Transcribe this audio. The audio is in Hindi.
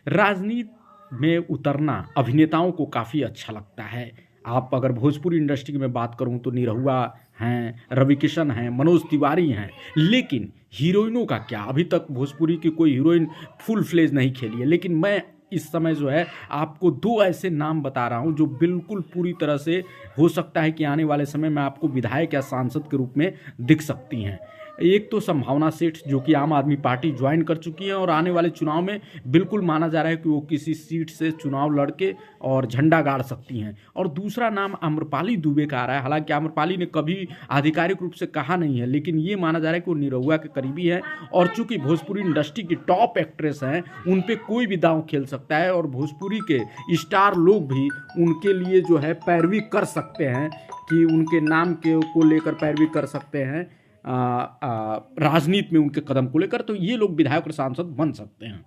राजनीति में उतरना अभिनेताओं को काफ़ी अच्छा लगता है। आप अगर भोजपुरी इंडस्ट्री में बात करूं तो निरहुआ हैं, रवि किशन हैं, मनोज तिवारी हैं, लेकिन हीरोइनों का क्या? अभी तक भोजपुरी की कोई हीरोइन फुल फ्लेज नहीं खेली है। लेकिन मैं इस समय जो है आपको दो ऐसे नाम बता रहा हूं जो बिल्कुल पूरी तरह से हो सकता है कि आने वाले समय में आपको विधायक या सांसद के रूप में दिख सकती हैं। एक तो संभावना सेठ जो कि आम आदमी पार्टी ज्वाइन कर चुकी है और आने वाले चुनाव में बिल्कुल माना जा रहा है कि वो किसी सीट से चुनाव लड़के और झंडा गाड़ सकती हैं। और दूसरा नाम आम्रपाली दुबे का आ रहा है। हालांकि आम्रपाली ने कभी आधिकारिक रूप से कहा नहीं है, लेकिन ये माना जा रहा है कि वो निरहुआ के करीबी है और चूंकि भोजपुरी इंडस्ट्री की टॉप एक्ट्रेस हैं, उन पे कोई भी दांव खेल सकता है और भोजपुरी के स्टार लोग भी उनके लिए जो है पैरवी कर सकते हैं कि उनके नाम के को लेकर पैरवी कर सकते हैं राजनीति में उनके कदम को लेकर। तो ये लोग विधायक और सांसद बन सकते हैं।